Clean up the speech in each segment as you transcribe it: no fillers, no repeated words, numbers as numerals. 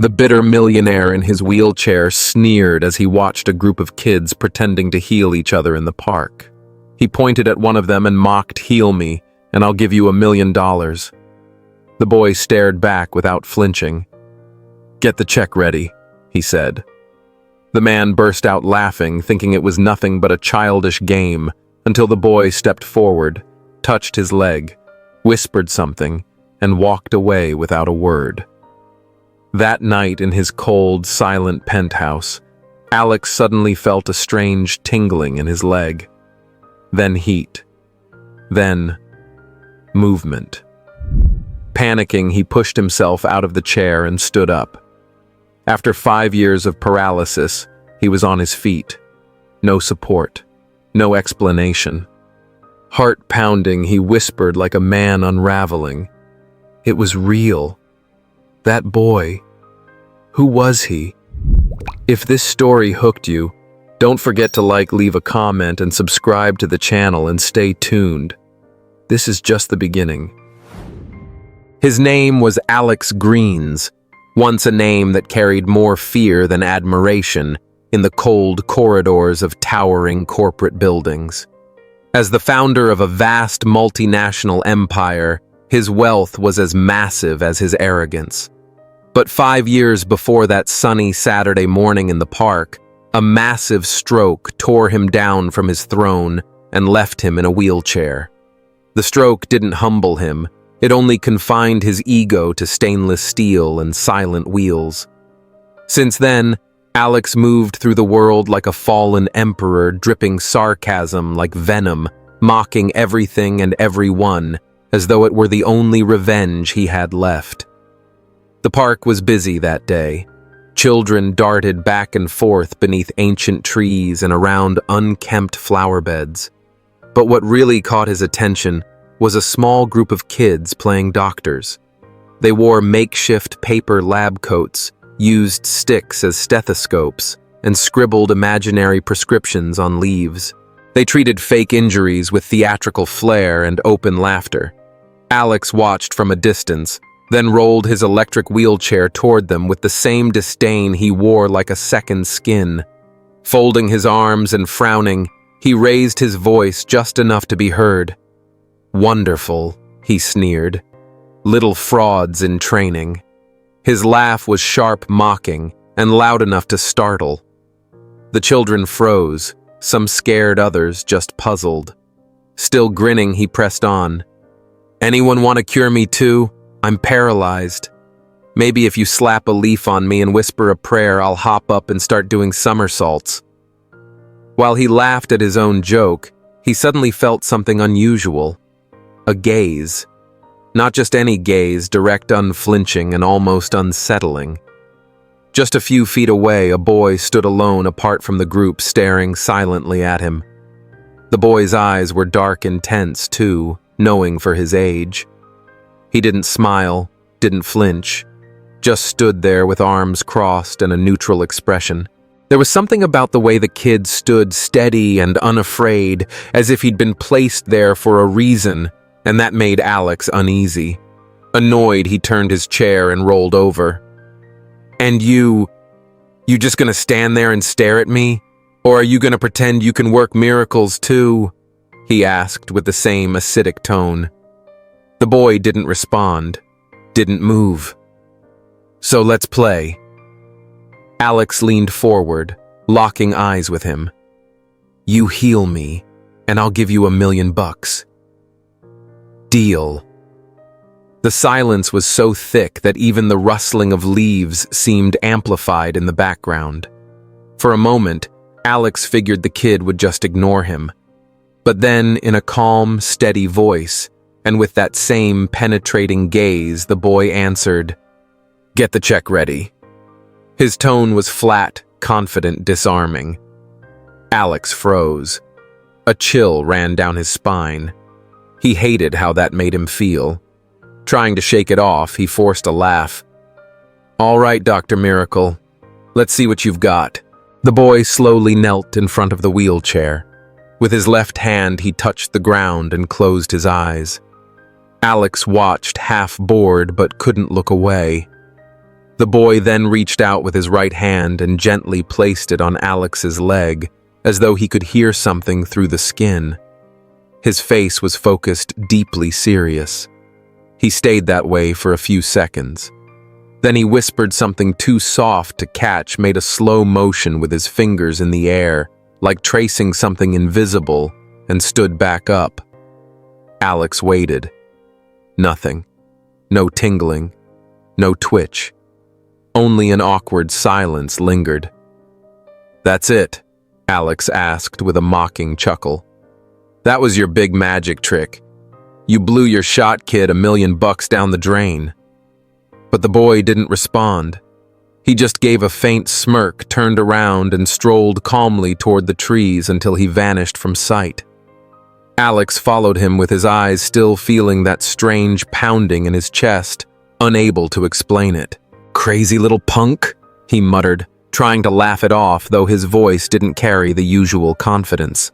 The bitter millionaire in his wheelchair sneered as he watched a group of kids pretending to heal each other in the park. He pointed at one of them and mocked, "Heal me, and I'll give you $1,000,000. The boy stared back without flinching. "Get the check ready," he said. The man burst out laughing, thinking it was nothing but a childish game, until the boy stepped forward, touched his leg, whispered something, and walked away without a word. That night in his cold, silent penthouse, Alex suddenly felt a strange tingling in his leg. Then heat. Then movement. Panicking, he pushed himself out of the chair and stood up. After 5 years of paralysis, he was on his feet. No support. No explanation. Heart pounding, he whispered like a man unraveling. It was real. That boy. Who was he? If this story hooked you, don't forget to leave a comment, and subscribe to the channel and stay tuned. This is just the beginning. His name was Alex Greens, once a name that carried more fear than admiration in the cold corridors of towering corporate buildings. As the founder of a vast multinational empire, his wealth was as massive as his arrogance. But 5 years before that sunny Saturday morning in the park, a massive stroke tore him down from his throne and left him in a wheelchair. The stroke didn't humble him. It only confined his ego to stainless steel and silent wheels. Since then, Alex moved through the world like a fallen emperor, dripping sarcasm like venom, mocking everything and everyone, as though it were the only revenge he had left. The park was busy that day. Children darted back and forth beneath ancient trees and around unkempt flower beds. But what really caught his attention was a small group of kids playing doctors. They wore makeshift paper lab coats, used sticks as stethoscopes, and scribbled imaginary prescriptions on leaves. They treated fake injuries with theatrical flair and open laughter. Alex watched from a distance, then rolled his electric wheelchair toward them with the same disdain he wore like a second skin. Folding his arms and frowning, he raised his voice just enough to be heard. "Wonderful," he sneered. "Little frauds in training." His laugh was sharp mocking and loud enough to startle. The children froze, some scared, others just puzzled. Still grinning, he pressed on. "Anyone want to cure me too? I'm paralyzed. Maybe if you slap a leaf on me and whisper a prayer, I'll hop up and start doing somersaults." While he laughed at his own joke, he suddenly felt something unusual. A gaze. Not just any gaze, direct, unflinching, and almost unsettling. Just a few feet away, a boy stood alone apart from the group, staring silently at him. The boy's eyes were dark and tense, too, knowing for his age. He didn't smile, didn't flinch, just stood there with arms crossed and a neutral expression. There was something about the way the kid stood, steady and unafraid, as if he'd been placed there for a reason, and that made Alex uneasy. Annoyed, he turned his chair and rolled over. "And you just gonna stand there and stare at me? Or are you gonna pretend you can work miracles too?" he asked with the same acidic tone. The boy didn't respond, didn't move. "So let's play." Alex leaned forward, locking eyes with him. "You heal me, and I'll give you $1,000,000. Deal." The silence was so thick that even the rustling of leaves seemed amplified in the background. For a moment, Alex figured the kid would just ignore him. But then, in a calm, steady voice, and with that same penetrating gaze, the boy answered, "Get the check ready." His tone was flat, confident, disarming. Alex froze. A chill ran down his spine. He hated how that made him feel. Trying to shake it off, he forced a laugh. "All right, Dr. Miracle. Let's see what you've got." The boy slowly knelt in front of the wheelchair. With his left hand, he touched the ground and closed his eyes. Alex watched, half bored, but couldn't look away. The boy then reached out with his right hand and gently placed it on Alex's leg, as though he could hear something through the skin. His face was focused, deeply serious. He stayed that way for a few seconds. Then he whispered something too soft to catch, made a slow motion with his fingers in the air, like tracing something invisible, and stood back up. Alex waited. Nothing. No tingling. No twitch. Only an awkward silence lingered. "That's it?" Alex asked with a mocking chuckle. "That was your big magic trick. You blew your shot, kid, $1,000,000 down the drain." But the boy didn't respond. He just gave a faint smirk, turned around, and strolled calmly toward the trees until he vanished from sight. Alex followed him with his eyes still feeling that strange pounding in his chest, unable to explain it. "Crazy little punk," he muttered, trying to laugh it off, though his voice didn't carry the usual confidence.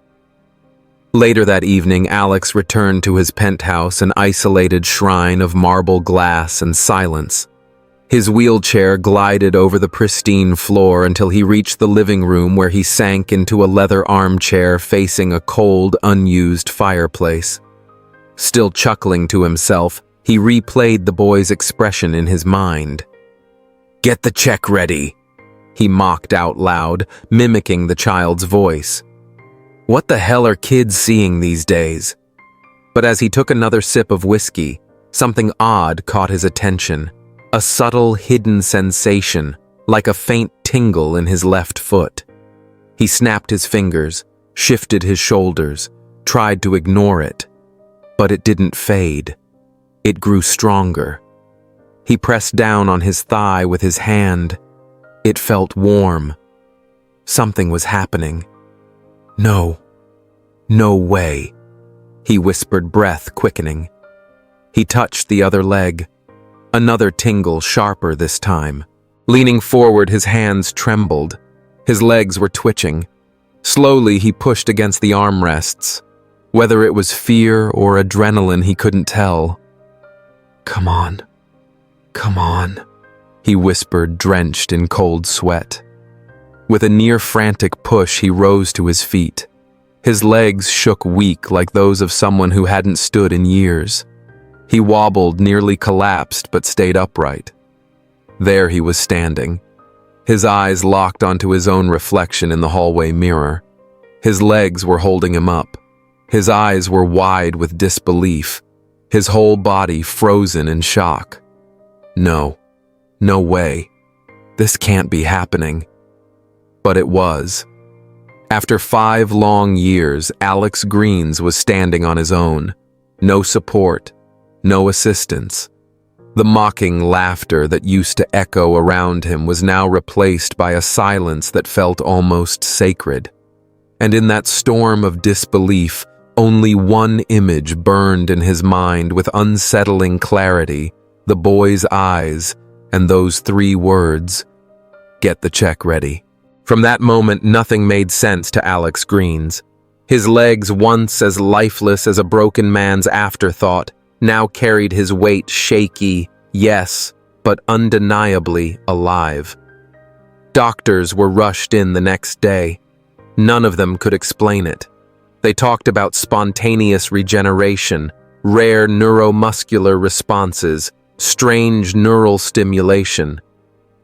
Later that evening, Alex returned to his penthouse, an isolated shrine of marble glass and silence. His wheelchair glided over the pristine floor until he reached the living room, where he sank into a leather armchair facing a cold, unused fireplace. Still chuckling to himself, he replayed the boy's expression in his mind. "Get the check ready," he mocked out loud, mimicking the child's voice. What the hell are kids seeing these days? But as he took another sip of whiskey, something odd caught his attention. A subtle, hidden sensation, like a faint tingle in his left foot. He snapped his fingers, shifted his shoulders, tried to ignore it. But it didn't fade. It grew stronger. He pressed down on his thigh with his hand. It felt warm. Something was happening. "No. No way," he whispered, breath quickening. He touched the other leg. Another tingle, sharper this time. Leaning forward, his hands trembled. His legs were twitching. Slowly, he pushed against the armrests. Whether it was fear or adrenaline, he couldn't tell. "Come on. Come on," he whispered, drenched in cold sweat. With a near-frantic push, he rose to his feet. His legs shook weak, like those of someone who hadn't stood in years. He wobbled, nearly collapsed, but stayed upright. There he was standing. His eyes locked onto his own reflection in the hallway mirror. His legs were holding him up. His eyes were wide with disbelief, his whole body frozen in shock. No. No way. This can't be happening. But it was. After 5 long years, Alex Greens was standing on his own. No support, no assistance. The mocking laughter that used to echo around him was now replaced by a silence that felt almost sacred. And in that storm of disbelief, only one image burned in his mind with unsettling clarity: the boy's eyes and those 3 words, "Get the check ready." From that moment, nothing made sense to Alex Greens. His legs, once as lifeless as a broken man's afterthought, now carried his weight shaky, yes, but undeniably alive. Doctors were rushed in the next day. None of them could explain it. They talked about spontaneous regeneration, rare neuromuscular responses, strange neural stimulation.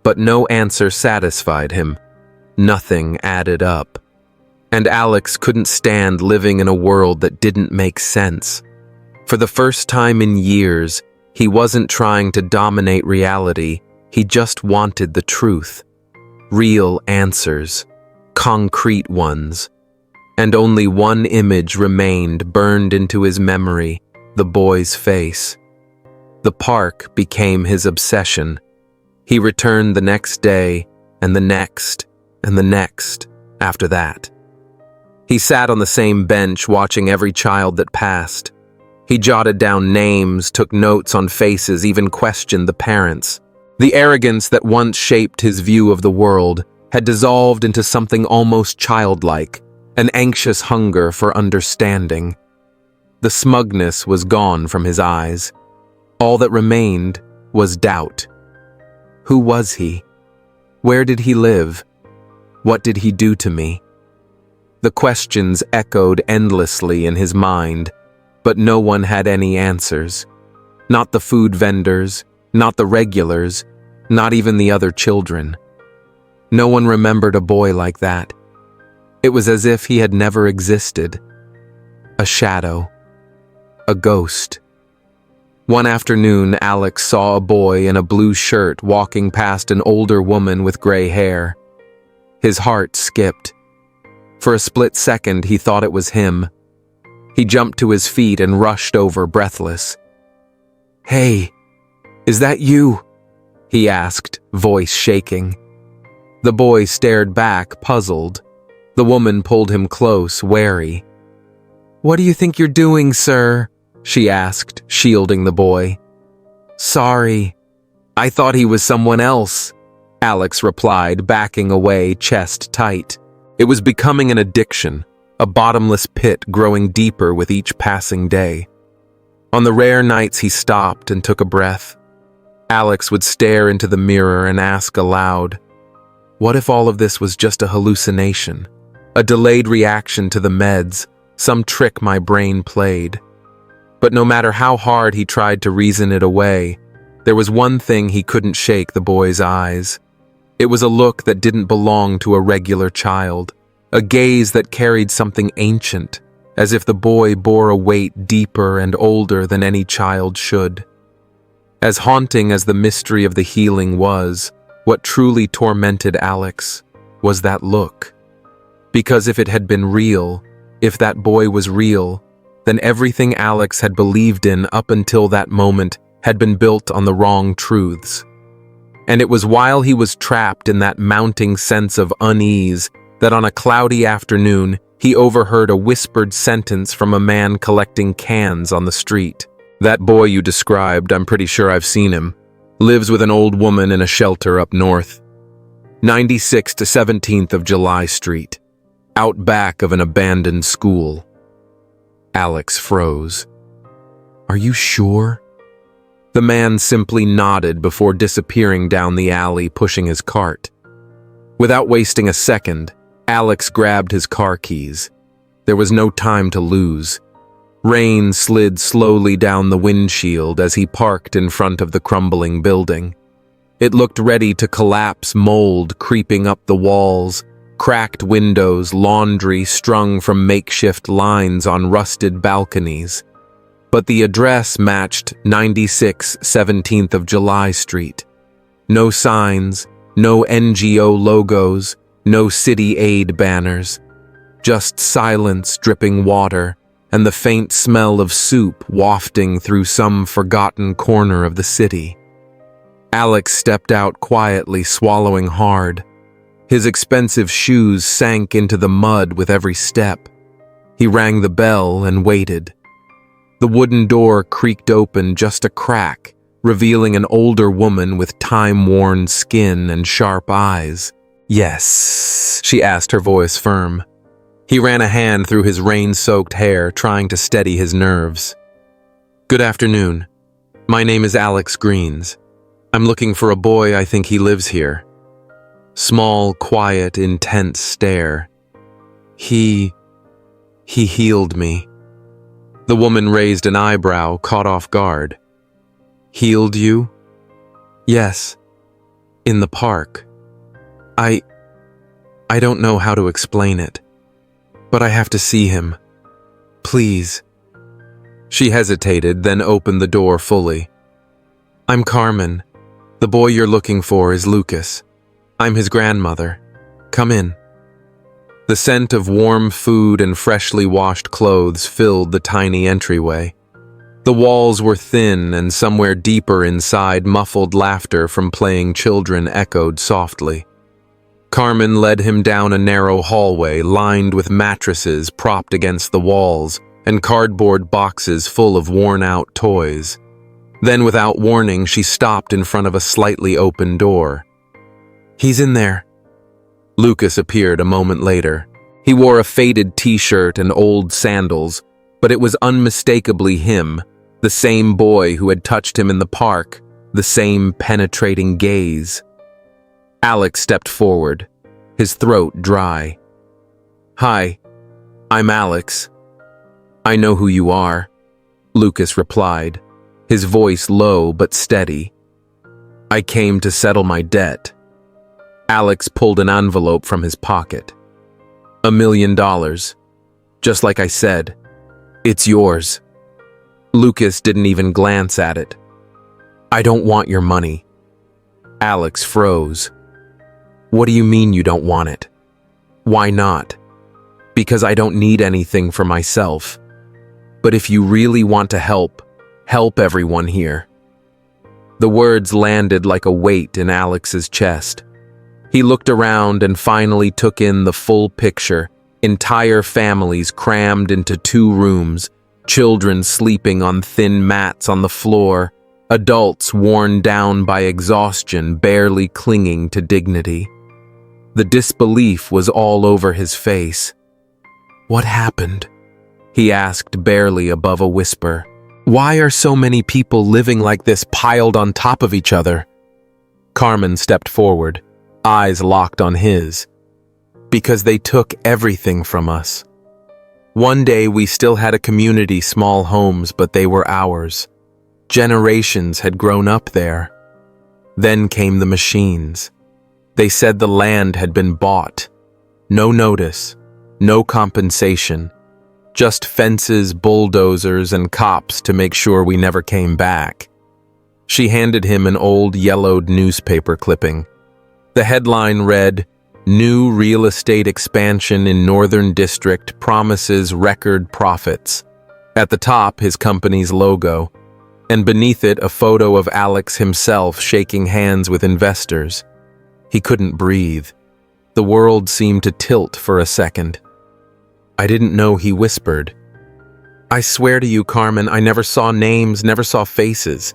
But no answer satisfied him. Nothing added up. And Alex couldn't stand living in a world that didn't make sense. For the first time in years, he wasn't trying to dominate reality, he just wanted the truth. Real answers. Concrete ones. And only one image remained burned into his memory: the boy's face. The park became his obsession. He returned the next day, and the next, and the next after that. He sat on the same bench watching every child that passed. He jotted down names, took notes on faces, even questioned the parents. The arrogance that once shaped his view of the world had dissolved into something almost childlike, an anxious hunger for understanding. The smugness was gone from his eyes. All that remained was doubt. Who was he? Where did he live? What did he do to me? The questions echoed endlessly in his mind, but no one had any answers. Not the food vendors, not the regulars, not even the other children. No one remembered a boy like that. It was as if he had never existed. A shadow. A ghost. One afternoon, Alex saw a boy in a blue shirt walking past an older woman with gray hair. His heart skipped. For a split second, he thought it was him. He jumped to his feet and rushed over, breathless. "Hey, is that you?" he asked, voice shaking. The boy stared back, puzzled. The woman pulled him close, wary. "What do you think you're doing, sir?" she asked, shielding the boy. "Sorry. I thought he was someone else," Alex replied, backing away, chest tight. It was becoming an addiction, a bottomless pit growing deeper with each passing day. On the rare nights he stopped and took a breath, Alex would stare into the mirror and ask aloud, what if all of this was just a hallucination, a delayed reaction to the meds, some trick my brain played? But no matter how hard he tried to reason it away, there was one thing he couldn't shake the boy's eyes. It was a look that didn't belong to a regular child, a gaze that carried something ancient, as if the boy bore a weight deeper and older than any child should. As haunting as the mystery of the healing was, what truly tormented Alex was that look. Because if it had been real, if that boy was real, then everything Alex had believed in up until that moment had been built on the wrong truths. And it was while he was trapped in that mounting sense of unease that on a cloudy afternoon he overheard a whispered sentence from a man collecting cans on the street. "That boy you described, I'm pretty sure I've seen him. Lives with an old woman in a shelter up north. 96 to 17th of July Street. Out back of an abandoned school." Alex froze. "Are you sure?" The man simply nodded before disappearing down the alley, pushing his cart. Without wasting a second, Alex grabbed his car keys. There was no time to lose. Rain slid slowly down the windshield as he parked in front of the crumbling building. It looked ready to collapse, mold creeping up the walls, cracked windows, laundry strung from makeshift lines on rusted balconies. But the address matched 96 17th of July Street. No signs, no NGO logos, no city aid banners. Just silence dripping water and the faint smell of soup wafting through some forgotten corner of the city. Alex stepped out quietly, swallowing hard. His expensive shoes sank into the mud with every step. He rang the bell and waited. The wooden door creaked open just a crack, revealing an older woman with time-worn skin and sharp eyes. "Yes," she asked, her voice firm. He ran a hand through his rain-soaked hair, trying to steady his nerves. "Good afternoon. My name is Alex Greens. I'm looking for a boy. I think he lives here." Small, quiet, intense stare. He healed me." The woman raised an eyebrow, caught off guard. "Healed you?" "Yes. In the park. I don't know how to explain it, but I have to see him. Please." She hesitated, then opened the door fully. "I'm Carmen. The boy you're looking for is Lucas. I'm his grandmother. Come in." The scent of warm food and freshly washed clothes filled the tiny entryway. The walls were thin, and somewhere deeper inside, muffled laughter from playing children echoed softly. Carmen led him down a narrow hallway lined with mattresses propped against the walls and cardboard boxes full of worn-out toys. Then, without warning, she stopped in front of a slightly open door. "He's in there." Lucas appeared a moment later. He wore a faded t-shirt and old sandals, but it was unmistakably him, the same boy who had touched him in the park, the same penetrating gaze. Alex stepped forward, his throat dry. "Hi, I'm Alex. I know who you are," Lucas replied, his voice low but steady. "I came to settle my debt." Alex pulled an envelope from his pocket. $1 million. Just like I said, it's yours." Lucas didn't even glance at it. "I don't want your money." Alex froze. "What do you mean you don't want it?" "Why not?" "Because I don't need anything for myself. But if you really want to help everyone here." The words landed like a weight in Alex's chest. He looked around and finally took in the full picture. Entire families crammed into 2 rooms, children sleeping on thin mats on the floor, adults worn down by exhaustion, barely clinging to dignity. The disbelief was all over his face. "What happened?" he asked barely above a whisper. "Why are so many people living like this, piled on top of each other?" Carmen stepped forward, eyes locked on his. "Because they took everything from us. One day we still had a community, small homes, but they were ours. Generations had grown up there. Then came the machines. They said the land had been bought. No notice, no compensation. Just fences, bulldozers, and cops to make sure we never came back." She handed him an old yellowed newspaper clipping. The headline read, "New real estate expansion in Northern District promises record profits." At the top, his company's logo, and beneath it a photo of Alex himself shaking hands with investors. He couldn't breathe. The world seemed to tilt for a second. "I didn't know," he whispered. "I swear to you, Carmen, I never saw names, never saw faces.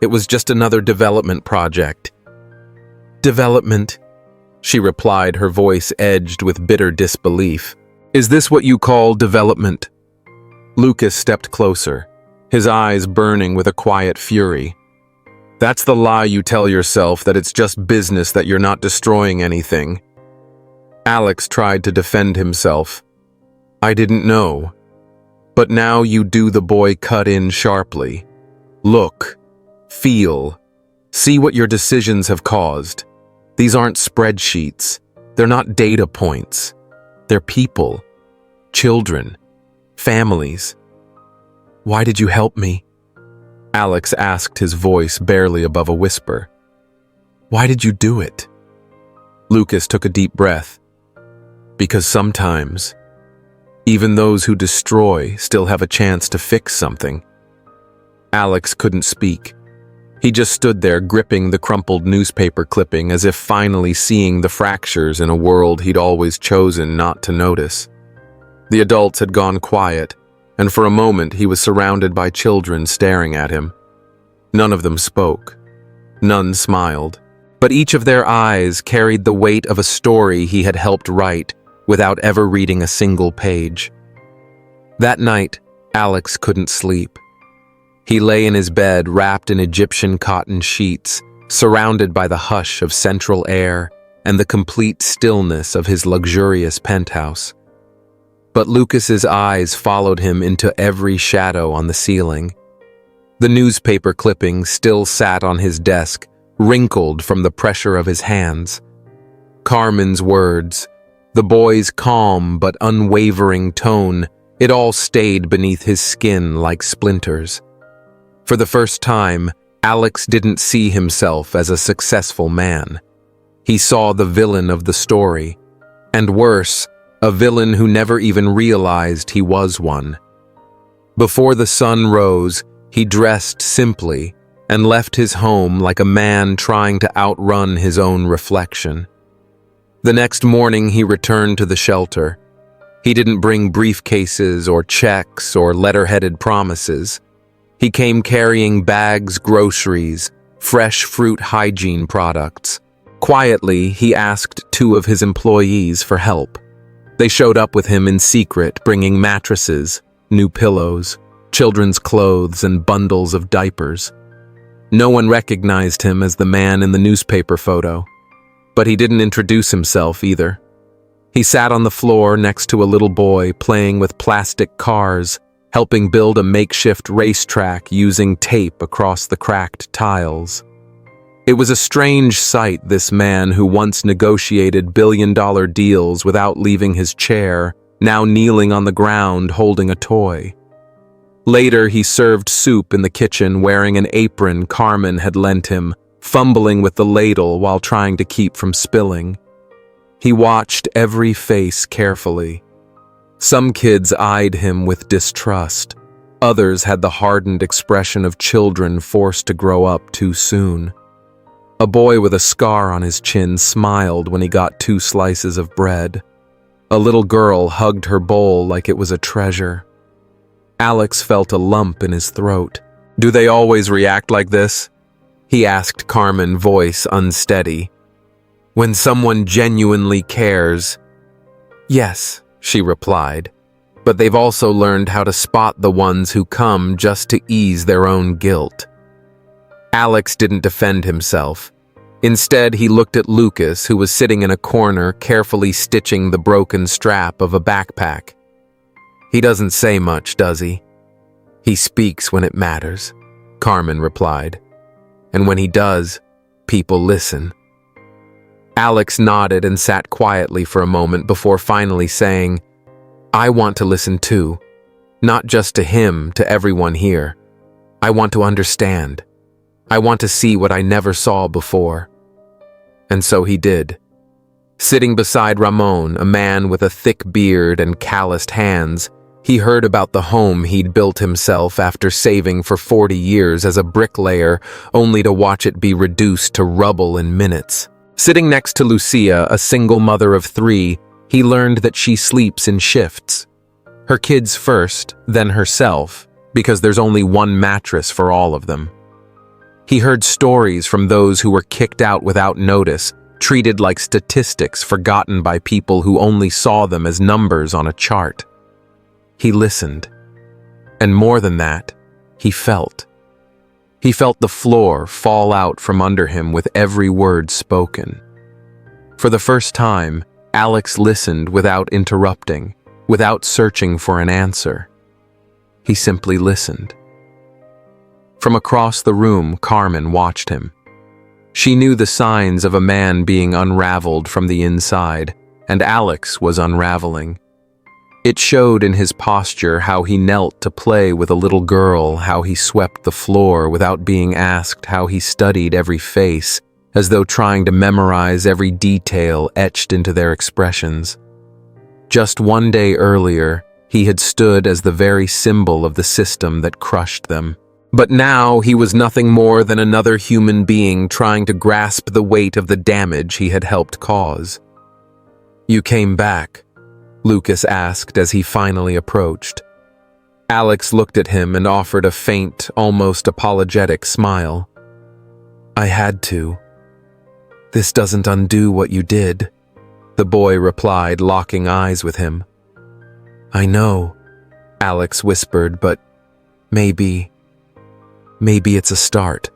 It was just another development project." "Development?" she replied, her voice edged with bitter disbelief. "Is this what you call development?" Lucas stepped closer, his eyes burning with a quiet fury. "That's the lie you tell yourself, that it's just business, that you're not destroying anything." Alex tried to defend himself. "I didn't know." "But now you do," the boy cut in sharply. "Look, feel, see what your decisions have caused. These aren't spreadsheets. They're not data points. They're people, children, families." "Why did you help me?" Alex asked, his voice barely above a whisper. "Why did you do it?" Lucas took a deep breath. "Because sometimes, even those who destroy still have a chance to fix something." Alex couldn't speak. He just stood there, gripping the crumpled newspaper clipping, as if finally seeing the fractures in a world he'd always chosen not to notice. The adults had gone quiet, and for a moment he was surrounded by children staring at him. None of them spoke. None smiled. But each of their eyes carried the weight of a story he had helped write without ever reading a single page. That night, Alex couldn't sleep. He lay in his bed, wrapped in Egyptian cotton sheets, surrounded by the hush of central air and the complete stillness of his luxurious penthouse. But Lucas's eyes followed him into every shadow on the ceiling. The newspaper clipping still sat on his desk, wrinkled from the pressure of his hands. Carmen's words, the boy's calm but unwavering tone, it all stayed beneath his skin like splinters. For the first time, Alex didn't see himself as a successful man. He saw the villain of the story, and worse, a villain who never even realized he was one. Before the sun rose, he dressed simply and left his home like a man trying to outrun his own reflection. The next morning, he returned to the shelter. He didn't bring briefcases or checks or letter-headed promises. He came carrying bags, groceries, fresh fruit, hygiene products. Quietly, he asked 2 of his employees for help. They showed up with him in secret, bringing mattresses, new pillows, children's clothes, and bundles of diapers. No one recognized him as the man in the newspaper photo, but he didn't introduce himself either. He sat on the floor next to a little boy playing with plastic cars, helping build a makeshift racetrack using tape across the cracked tiles. It was a strange sight, this man who once negotiated billion-dollar deals without leaving his chair, now kneeling on the ground holding a toy. Later, he served soup in the kitchen wearing an apron Carmen had lent him, fumbling with the ladle while trying to keep from spilling. He watched every face carefully. Some kids eyed him with distrust. Others had the hardened expression of children forced to grow up too soon. A boy with a scar on his chin smiled when he got 2 slices of bread. A little girl hugged her bowl like it was a treasure. Alex felt a lump in his throat. "Do they always react like this?" he asked Carmen, voice unsteady. "When someone genuinely cares?" "Yes," she replied, "but they've also learned how to spot the ones who come just to ease their own guilt." Alex didn't defend himself. Instead, he looked at Lucas, who was sitting in a corner, carefully stitching the broken strap of a backpack. "He doesn't say much, does he?" "He speaks when it matters," Carmen replied. "And when he does, people listen." Alex nodded and sat quietly for a moment before finally saying, "I want to listen too. Not just to him, to everyone here. I want to understand. I want to see what I never saw before." And so he did. Sitting beside Ramon, a man with a thick beard and calloused hands, he heard about the home he'd built himself after saving for 40 years as a bricklayer, only to watch it be reduced to rubble in minutes. Sitting next to Lucia, a single mother of 3, he learned that she sleeps in shifts. Her kids first, then herself, because there's only one mattress for all of them. He heard stories from those who were kicked out without notice, treated like statistics forgotten by people who only saw them as numbers on a chart. He listened. And more than that, he felt. He felt the floor fall out from under him with every word spoken. For the first time, Alex listened without interrupting, without searching for an answer. He simply listened. From across the room, Carmen watched him. She knew the signs of a man being unraveled from the inside, and Alex was unraveling. It showed in his posture, how he knelt to play with a little girl, how he swept the floor without being asked, how he studied every face, as though trying to memorize every detail etched into their expressions. Just one day earlier, he had stood as the very symbol of the system that crushed them. But now he was nothing more than another human being trying to grasp the weight of the damage he had helped cause. "You came back?" Lucas asked as he finally approached. Alex looked at him and offered a faint, almost apologetic smile. "I had to. This doesn't undo what you did," the boy replied, locking eyes with him. "I know," Alex whispered, "but maybe it's a start."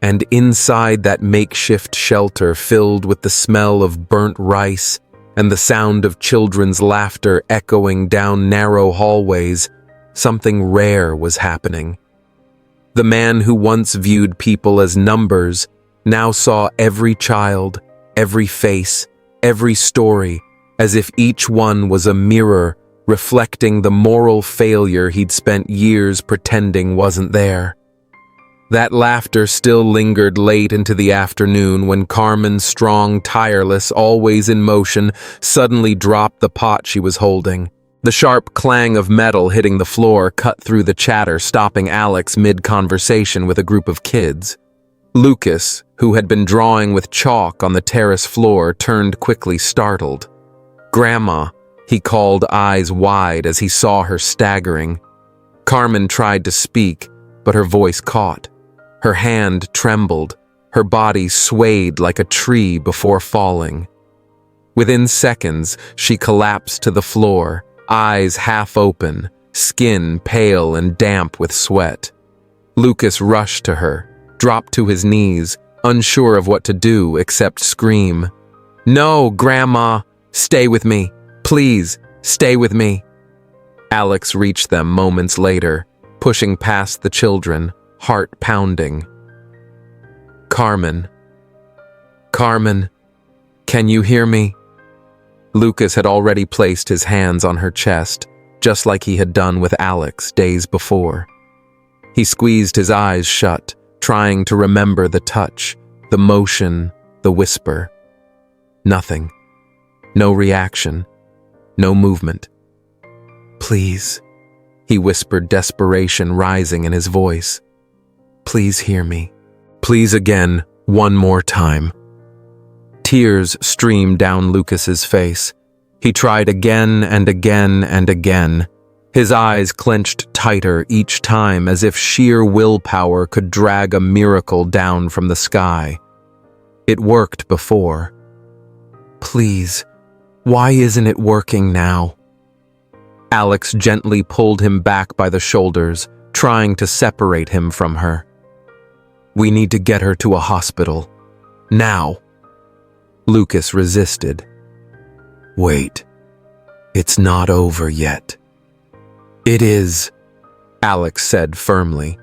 And inside that makeshift shelter filled with the smell of burnt rice and the sound of children's laughter echoing down narrow hallways, something rare was happening. The man who once viewed people as numbers now saw every child, every face, every story, as if each one was a mirror reflecting the moral failure he'd spent years pretending wasn't there. That laughter still lingered late into the afternoon when Carmen, strong, tireless, always in motion, suddenly dropped the pot she was holding. The sharp clang of metal hitting the floor cut through the chatter, stopping Alex mid-conversation with a group of kids. Lucas, who had been drawing with chalk on the terrace floor, turned quickly, startled. "Grandma," he called, eyes wide as he saw her staggering. Carmen tried to speak, but her voice caught. Her hand trembled, her body swayed like a tree before falling. Within seconds, she collapsed to the floor, eyes half open, skin pale and damp with sweat. Lucas rushed to her, dropped to his knees, unsure of what to do except scream. "No, Grandma! Stay with me! Please, stay with me!" Alex reached them moments later, pushing past the children, heart pounding. "Carmen. Carmen, can you hear me?" Lucas had already placed his hands on her chest, just like he had done with Alex days before. He squeezed his eyes shut, trying to remember the touch, the motion, the whisper. Nothing. No reaction. No movement. "Please," he whispered, desperation rising in his voice. "Please hear me. Please again, one more time." Tears streamed down Lucas's face. He tried again and again and again. His eyes clenched tighter each time as if sheer willpower could drag a miracle down from the sky. It worked before. "Please, why isn't it working now?" Alex gently pulled him back by the shoulders, trying to separate him from her. "We need to get her to a hospital. Now." Lucas resisted. "Wait. It's not over yet." "It is," Alex said firmly.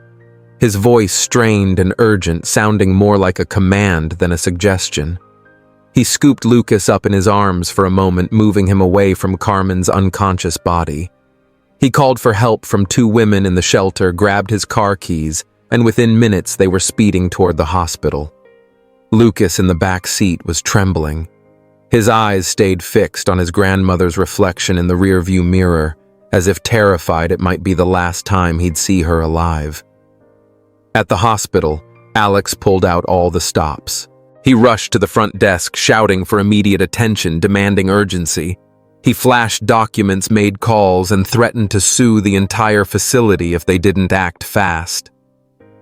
His voice strained and urgent, sounding more like a command than a suggestion. He scooped Lucas up in his arms for a moment, moving him away from Carmen's unconscious body. He called for help from two women in the shelter, grabbed his car keys, and within minutes they were speeding toward the hospital. Lucas in the back seat was trembling. His eyes stayed fixed on his grandmother's reflection in the rearview mirror, as if terrified it might be the last time he'd see her alive. At the hospital, Alex pulled out all the stops. He rushed to the front desk, shouting for immediate attention, demanding urgency. He flashed documents, made calls, and threatened to sue the entire facility if they didn't act fast.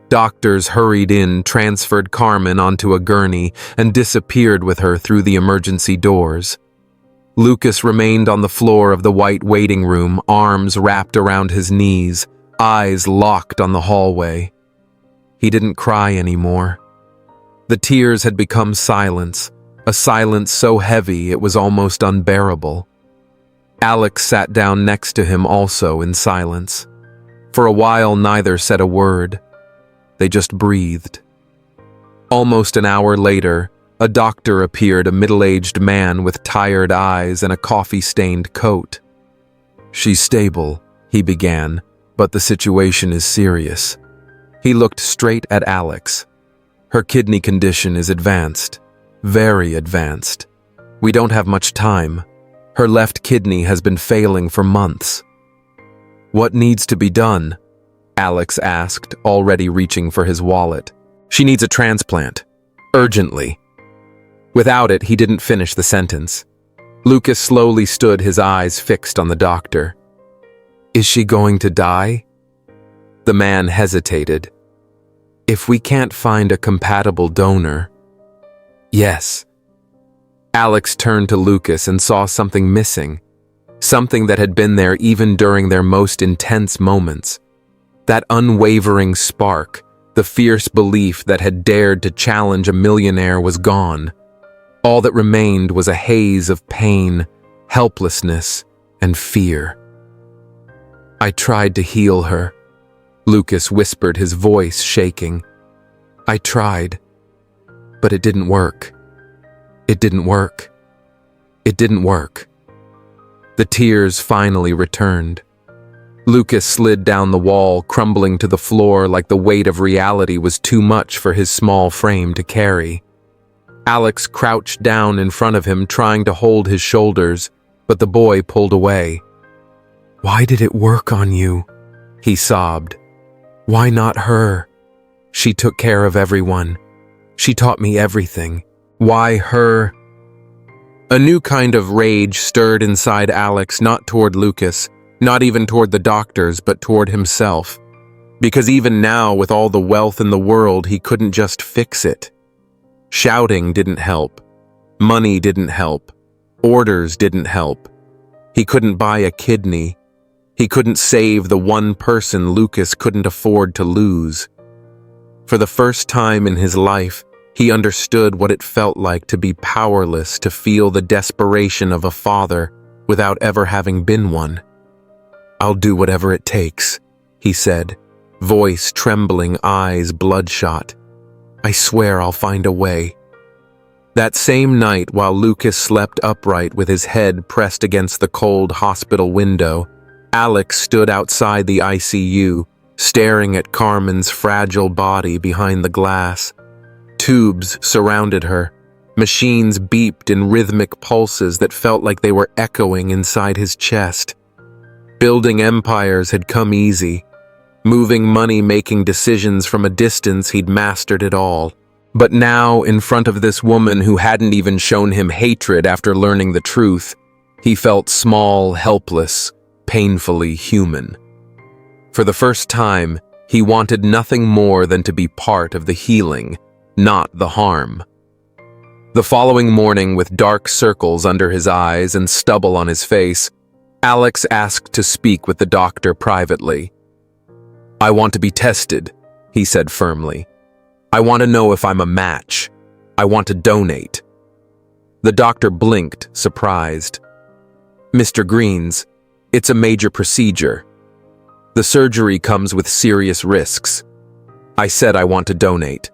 Doctors hurried in, transferred Carmen onto a gurney, and disappeared with her through the emergency doors. Lucas remained on the floor of the white waiting room, arms wrapped around his knees, eyes locked on the hallway. He didn't cry anymore. The tears had become silence, a silence so heavy it was almost unbearable. Alex sat down next to him also in silence. For a while, neither said a word. They just breathed. Almost an hour later, a doctor appeared, a middle-aged man with tired eyes and a coffee-stained coat. "She's stable," he began, "but the situation is serious." He looked straight at Alex. "Her kidney condition is advanced, very advanced. We don't have much time. Her left kidney has been failing for months." "What needs to be done?" Alex asked, already reaching for his wallet. "She needs a transplant. Urgently." Without it, he didn't finish the sentence. Lucas slowly stood, his eyes fixed on the doctor. "Is she going to die?" The man hesitated. "If we can't find a compatible donor..." "Yes." Alex turned to Lucas and saw something missing, something that had been there even during their most intense moments. That unwavering spark, the fierce belief that had dared to challenge a millionaire was gone. All that remained was a haze of pain, helplessness, and fear. "I tried to heal her," Lucas whispered, his voice shaking. "I tried, but it didn't work. It didn't work. It didn't work." The tears finally returned. Lucas slid down the wall, crumbling to the floor like the weight of reality was too much for his small frame to carry. Alex crouched down in front of him, trying to hold his shoulders, but the boy pulled away. "Why did it work on you?" he sobbed. "Why not her? She took care of everyone. She taught me everything. Why her?" A new kind of rage stirred inside Alex, not toward Lucas, not even toward the doctors, but toward himself. Because even now, with all the wealth in the world, he couldn't just fix it. Shouting didn't help. Money didn't help. Orders didn't help. He couldn't buy a kidney. He couldn't save the one person Lucas couldn't afford to lose. For the first time in his life, he understood what it felt like to be powerless, to feel the desperation of a father without ever having been one. "I'll do whatever it takes," he said, voice trembling, eyes bloodshot. "I swear I'll find a way." That same night, while Lucas slept upright with his head pressed against the cold hospital window, Alex stood outside the ICU, staring at Carmen's fragile body behind the glass. Tubes surrounded her. Machines beeped in rhythmic pulses that felt like they were echoing inside his chest. Building empires had come easy. Moving money, making decisions from a distance, he'd mastered it all. But now, in front of this woman who hadn't even shown him hatred after learning the truth, he felt small, helpless, painfully human. For the first time, he wanted nothing more than to be part of the healing, not the harm. The following morning, with dark circles under his eyes and stubble on his face, Alex asked to speak with the doctor privately. "I want to be tested," he said firmly. "I want to know if I'm a match. I want to donate." The doctor blinked, surprised. "Mr. Greens, it's a major procedure. The surgery comes with serious risks. I said I want to donate."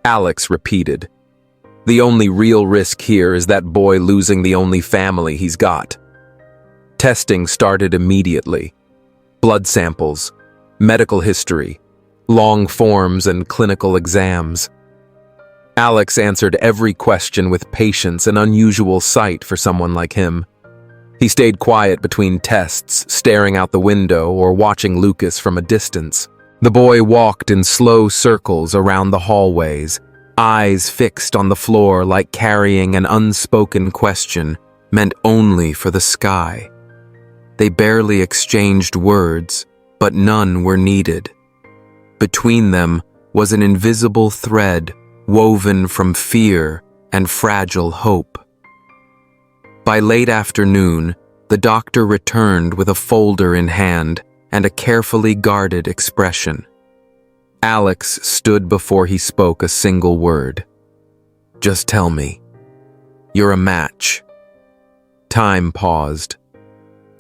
Alex repeated. "The only real risk here is that boy losing the only family he's got." Testing started immediately. Blood samples, medical history, long forms and clinical exams. Alex answered every question with patience, an unusual sight for someone like him. He stayed quiet between tests, staring out the window or watching Lucas from a distance. The boy walked in slow circles around the hallways, eyes fixed on the floor like carrying an unspoken question meant only for the sky. They barely exchanged words, but none were needed. Between them was an invisible thread woven from fear and fragile hope. By late afternoon, the doctor returned with a folder in hand and a carefully guarded expression. Alex stood before he spoke a single word. "Just tell me. You're a match." Time paused.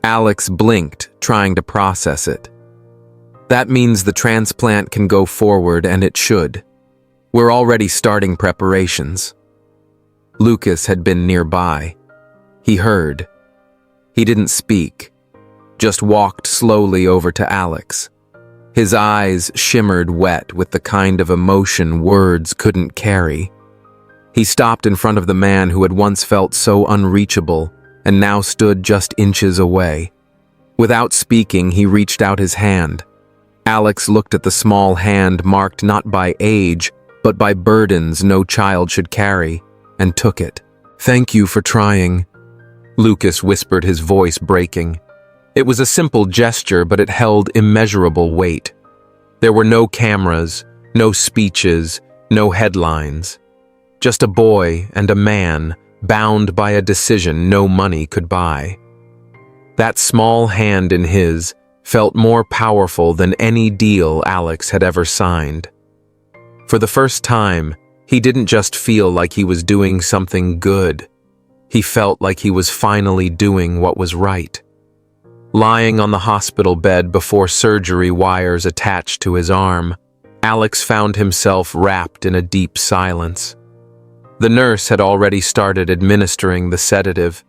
Alex blinked, trying to process it. "That means the transplant can go forward, and it should. We're already starting preparations." Lucas had been nearby. He heard. He didn't speak, just walked slowly over to Alex. His eyes shimmered wet with the kind of emotion words couldn't carry. He stopped in front of the man who had once felt so unreachable and now stood just inches away. Without speaking, he reached out his hand. Alex looked at the small hand marked not by age, but by burdens no child should carry, and took it. "Thank you for trying," Lucas whispered, his voice breaking. It was a simple gesture, but it held immeasurable weight. There were no cameras, no speeches, no headlines. Just a boy and a man, bound by a decision no money could buy. That small hand in his felt more powerful than any deal Alex had ever signed. For the first time, he didn't just feel like he was doing something good. He felt like he was finally doing what was right. Lying on the hospital bed before surgery wires attached to his arm, Alex found himself wrapped in a deep silence. The nurse had already started administering the sedative.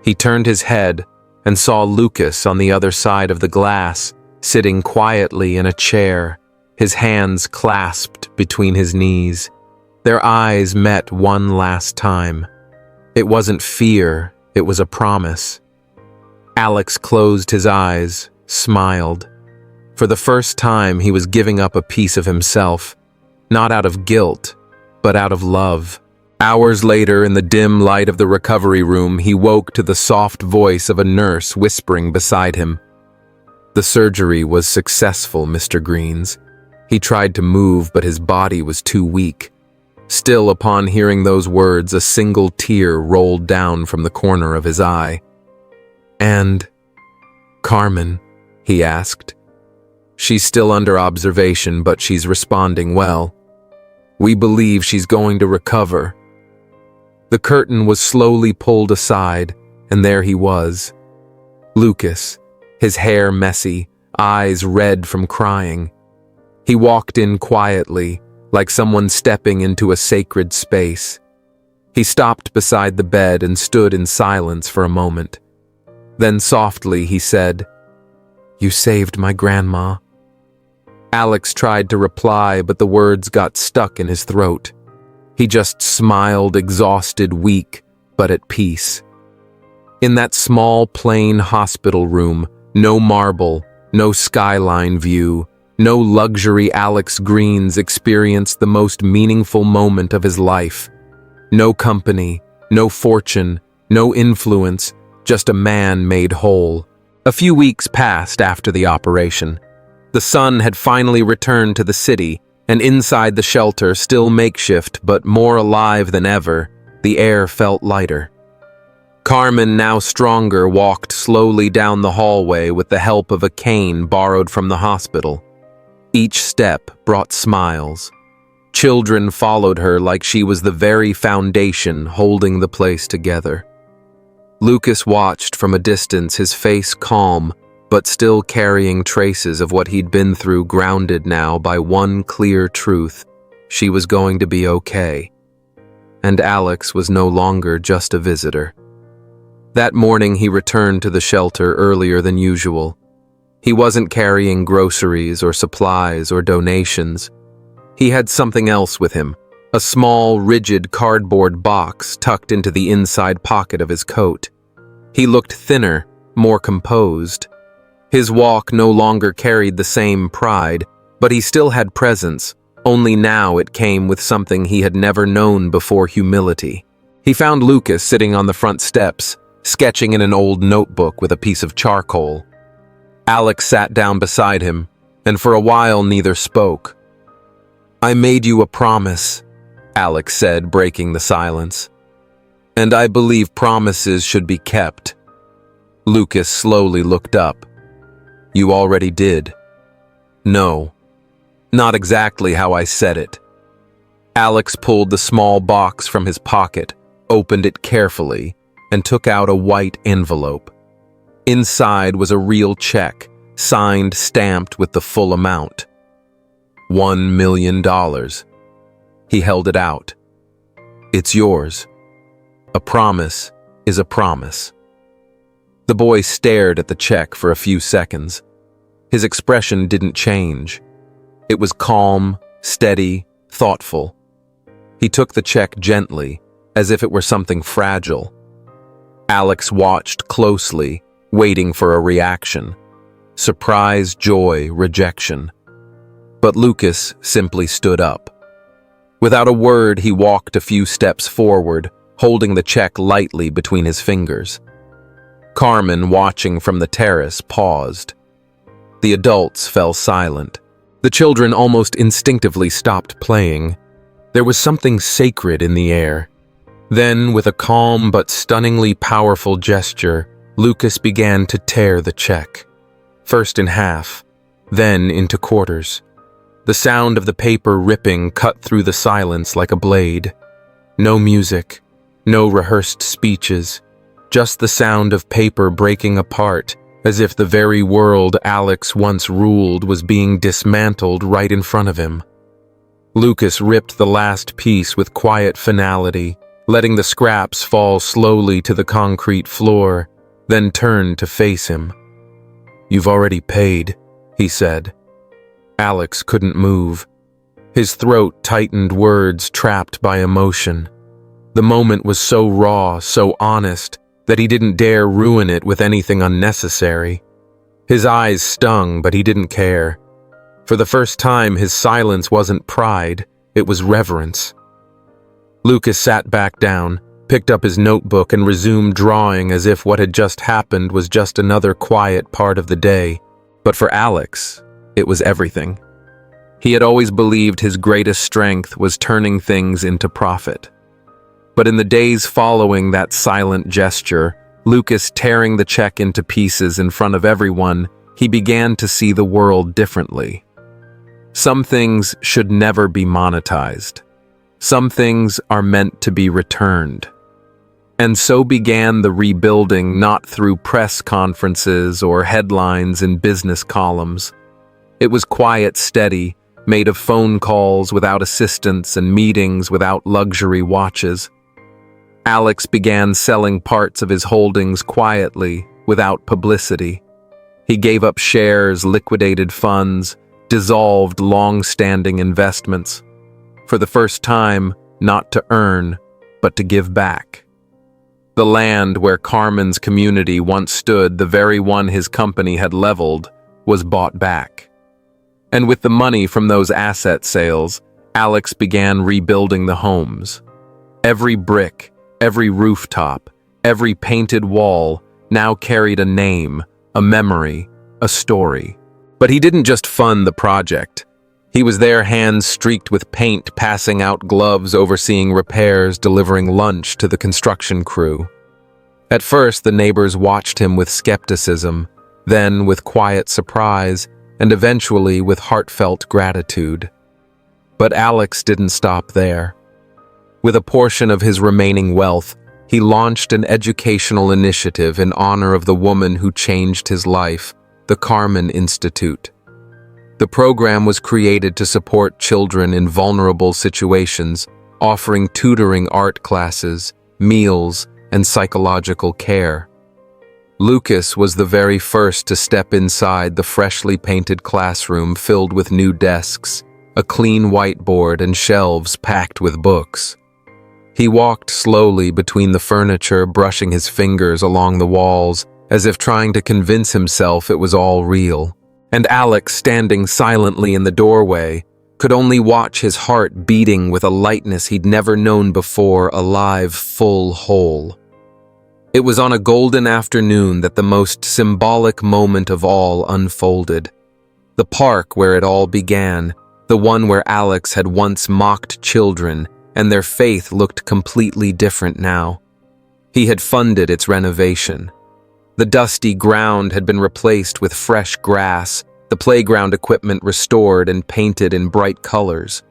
He turned his head and saw Lucas on the other side of the glass, sitting quietly in a chair, his hands clasped between his knees. Their eyes met one last time. It wasn't fear, it was a promise. Alex closed his eyes, smiled. For the first time, he was giving up a piece of himself, not out of guilt, but out of love. Hours later, in the dim light of the recovery room, he woke to the soft voice of a nurse whispering beside him. "The surgery was successful, Mr. Greens." He tried to move, but his body was too weak. Still, upon hearing those words, a single tear rolled down from the corner of his eye. "And Carmen?" he asked. She's still under observation, but she's responding well. We believe she's going to recover." The curtain was slowly pulled aside, and there he was. Lucas, his hair messy, eyes red from crying. He walked in quietly, like someone stepping into a sacred space. He stopped beside the bed and stood in silence for a moment. Then softly he said, "You saved my grandma." Alex tried to reply, but the words got stuck in his throat. He just smiled, exhausted, weak, but at peace. In that small, plain hospital room, no marble, no skyline view, no luxury, Alex Greens experienced the most meaningful moment of his life. No company, no fortune, no influence, just a man made whole. A few weeks passed after the operation. The sun had finally returned to the city, and inside the shelter, still makeshift but more alive than ever, the air felt lighter. Carmen, now stronger, walked slowly down the hallway with the help of a cane borrowed from the hospital. Each step brought smiles. Children followed her like she was the very foundation holding the place together. Lucas watched from a distance, his face calm, but still carrying traces of what he'd been through, grounded now by one clear truth: she was going to be okay. And Alex was no longer just a visitor. That morning he returned to the shelter earlier than usual. He wasn't carrying groceries or supplies or donations. He had something else with him, a small, rigid cardboard box tucked into the inside pocket of his coat. He looked thinner, more composed. His walk no longer carried the same pride, but he still had presence, only now it came with something he had never known before: humility. He found Lucas sitting on the front steps, sketching in an old notebook with a piece of charcoal. Alex sat down beside him, and for a while neither spoke. "I made you a promise," Alex said, breaking the silence. "And I believe promises should be kept." Lucas slowly looked up. "You already did." "No, not exactly how I said it." Alex pulled the small box from his pocket, opened it carefully, and took out a white envelope. Inside was a real check, signed, stamped with the full amount. $1 million. He held it out. "It's yours. A promise is a promise." The boy stared at the check for a few seconds. His expression didn't change. It was calm, steady, thoughtful. He took the check gently, as if it were something fragile. Alex watched closely, waiting for a reaction. Surprise, joy, rejection. But Lucas simply stood up. Without a word, he walked a few steps forward, holding the check lightly between his fingers. Carmen, watching from the terrace, paused. The adults fell silent. The children almost instinctively stopped playing. There was something sacred in the air. Then, with a calm but stunningly powerful gesture, Lucas began to tear the check. First in half, then into quarters. The sound of the paper ripping cut through the silence like a blade. No music, no rehearsed speeches, just the sound of paper breaking apart, as if the very world Alex once ruled was being dismantled right in front of him. Lucas ripped the last piece with quiet finality, letting the scraps fall slowly to the concrete floor, then turned to face him. "You've already paid," he said. Alex couldn't move. His throat tightened, words trapped by emotion. The moment was so raw, so honest, that he didn't dare ruin it with anything unnecessary. His eyes stung, but he didn't care. For the first time, his silence wasn't pride, it was reverence. Lucas sat back down, picked up his notebook, and resumed drawing as if what had just happened was just another quiet part of the day. But for Alex, it was everything. He had always believed his greatest strength was turning things into profit. But in the days following that silent gesture, Lucas tearing the check into pieces in front of everyone, he began to see the world differently. Some things should never be monetized. Some things are meant to be returned. And so began the rebuilding, not through press conferences or headlines in business columns. It was quiet, steady, made of phone calls without assistants and meetings without luxury watches. Alex began selling parts of his holdings quietly, without publicity. He gave up shares, liquidated funds, dissolved long-standing investments. For the first time, not to earn, but to give back. The land where Carmen's community once stood, the very one his company had leveled, was bought back. And with the money from those asset sales, Alex began rebuilding the homes. Every brick, every rooftop, every painted wall now carried a name, a memory, a story. But he didn't just fund the project. He was there, hands streaked with paint, passing out gloves, overseeing repairs, delivering lunch to the construction crew. At first, the neighbors watched him with skepticism, then with quiet surprise, and eventually with heartfelt gratitude. But Alex didn't stop there. With a portion of his remaining wealth, he launched an educational initiative in honor of the woman who changed his life, the Carmen Institute. The program was created to support children in vulnerable situations, offering tutoring, art classes, meals, and psychological care. Lucas was the very first to step inside the freshly painted classroom filled with new desks, a clean whiteboard, and shelves packed with books. He walked slowly between the furniture, brushing his fingers along the walls, as if trying to convince himself it was all real. And Alex, standing silently in the doorway, could only watch his heart beating with a lightness he'd never known before, alive, full, whole. It was on a golden afternoon that the most symbolic moment of all unfolded. The park where it all began, the one where Alex had once mocked children, and their faith looked completely different now. He had funded its renovation. The dusty ground had been replaced with fresh grass, the playground equipment restored and painted in bright colors.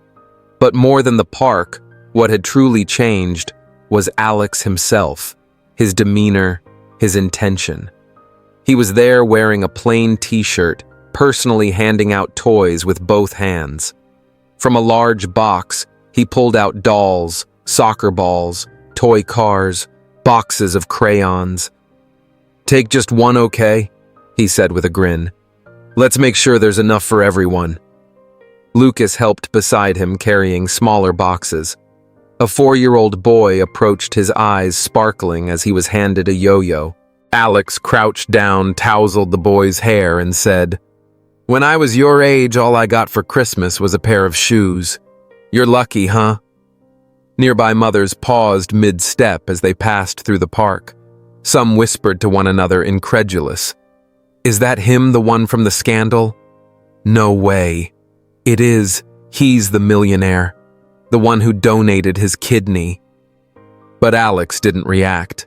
But more than the park, what had truly changed was Alex himself, his demeanor, his intention. He was there wearing a plain t-shirt, personally handing out toys with both hands. From a large box, he pulled out dolls, soccer balls, toy cars, boxes of crayons. "Take just one, okay?" he said with a grin. "Let's make sure there's enough for everyone." Lucas helped beside him, carrying smaller boxes. A 4-year-old boy approached, his eyes sparkling as he was handed a yo-yo. Alex crouched down, tousled the boy's hair, and said, "When I was your age, all I got for Christmas was a pair of shoes. You're lucky, huh?" Nearby mothers paused mid-step as they passed through the park. Some whispered to one another, incredulous. "Is that him, the one from the scandal?" "No way. It is. He's the millionaire. The one who donated his kidney." But Alex didn't react.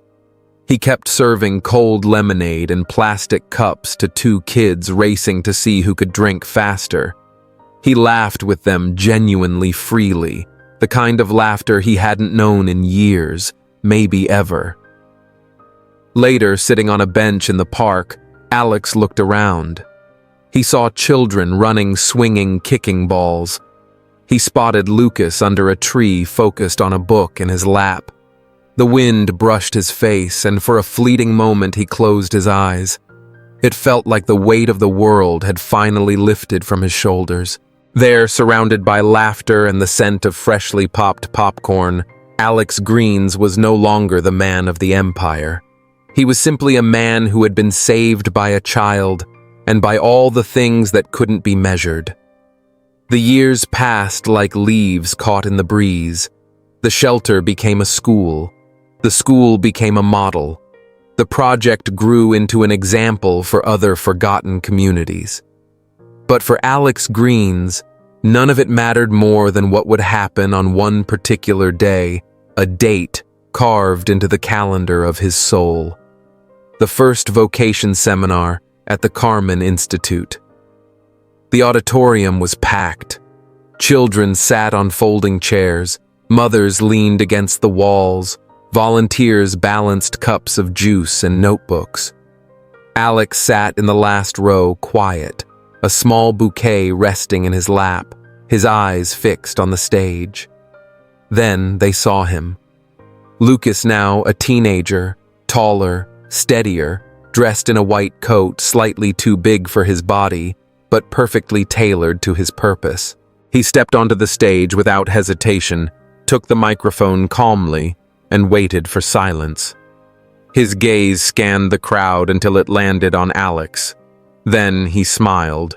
He kept serving cold lemonade in plastic cups to 2 kids racing to see who could drink faster. He laughed with them genuinely, freely, the kind of laughter he hadn't known in years, maybe ever. Later, sitting on a bench in the park, Alex looked around. He saw children running, swinging, kicking balls. He spotted Lucas under a tree, focused on a book in his lap. The wind brushed his face, and for a fleeting moment he closed his eyes. It felt like the weight of the world had finally lifted from his shoulders. There, surrounded by laughter and the scent of freshly popped popcorn, Alex Greens was no longer the man of the empire. He was simply a man who had been saved by a child, and by all the things that couldn't be measured. The years passed like leaves caught in the breeze. The shelter became a school. The school became a model. The project grew into an example for other forgotten communities. But for Alex Greens, none of it mattered more than what would happen on one particular day, a date carved into the calendar of his soul. The first vocation seminar, at the Carmen Institute. The auditorium was packed. Children sat on folding chairs, mothers leaned against the walls, volunteers balanced cups of juice and notebooks. Alex sat in the last row, quiet, a small bouquet resting in his lap, his eyes fixed on the stage. Then they saw him. Lucas, now a teenager, taller, steadier, dressed in a white coat slightly too big for his body, but perfectly tailored to his purpose. He stepped onto the stage without hesitation, took the microphone calmly, and waited for silence. His gaze scanned the crowd until it landed on Alex. Then he smiled.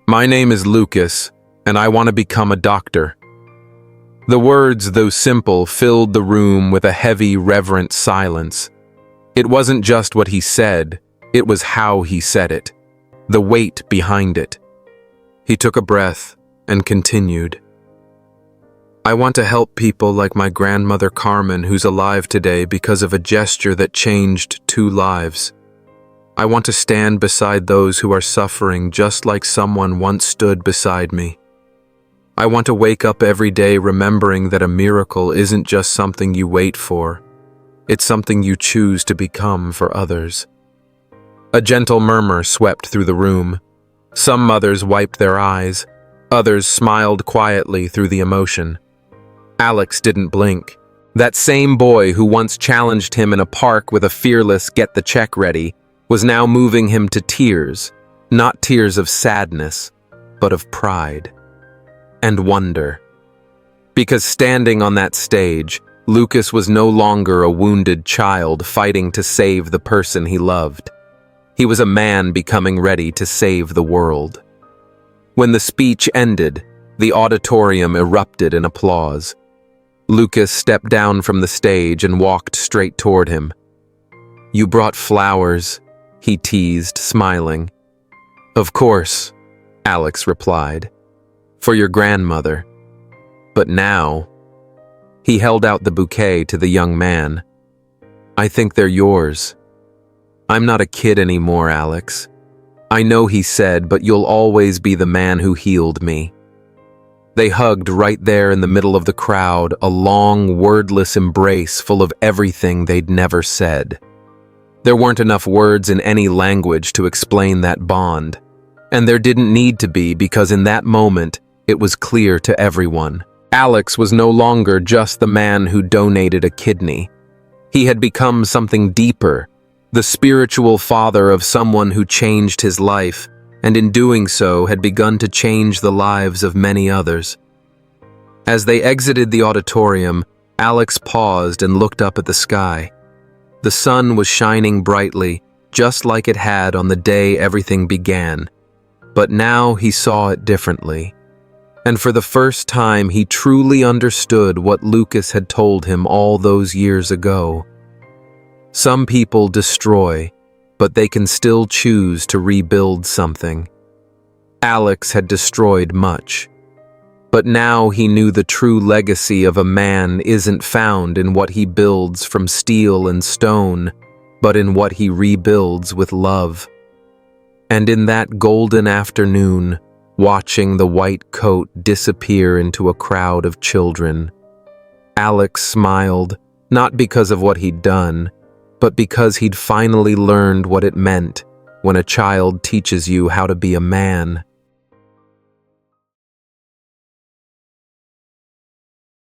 "My name is Lucas, and I want to become a doctor." The words, though simple, filled the room with a heavy, reverent silence. It wasn't just what he said, it was how he said it, the weight behind it. He took a breath and continued. "I want to help people like my grandmother Carmen, who's alive today because of a gesture that changed 2 lives. I want to stand beside those who are suffering just like someone once stood beside me. I want to wake up every day remembering that a miracle isn't just something you wait for. It's something you choose to become for others." A gentle murmur swept through the room. Some mothers wiped their eyes. Others smiled quietly through the emotion. Alex didn't blink. That same boy who once challenged him in a park with a fearless "get the check ready" was now moving him to tears, not tears of sadness, but of pride and wonder. Because standing on that stage, Lucas was no longer a wounded child fighting to save the person he loved. He was a man becoming ready to save the world. When the speech ended, the auditorium erupted in applause. Lucas stepped down from the stage and walked straight toward him. "You brought flowers," he teased, smiling. "Of course," Alex replied. "For your grandmother. But now..." He held out the bouquet to the young man. "I think they're yours. I'm not a kid anymore, Alex. I know," he said, "but you'll always be the man who healed me." They hugged right there in the middle of the crowd, a long, wordless embrace full of everything they'd never said. There weren't enough words in any language to explain that bond. And there didn't need to be, because in that moment, it was clear to everyone. Alex was no longer just the man who donated a kidney. He had become something deeper, the spiritual father of someone who changed his life, and in doing so had begun to change the lives of many others. As they exited the auditorium, Alex paused and looked up at the sky. The sun was shining brightly, just like it had on the day everything began. But now he saw it differently. And for the first time, he truly understood what Lucas had told him all those years ago. Some people destroy, but they can still choose to rebuild something. Alex had destroyed much. But now he knew the true legacy of a man isn't found in what he builds from steel and stone, but in what he rebuilds with love. And in that golden afternoon, watching the white coat disappear into a crowd of children, Alex smiled, not because of what he'd done, but because he'd finally learned what it meant when a child teaches you how to be a man.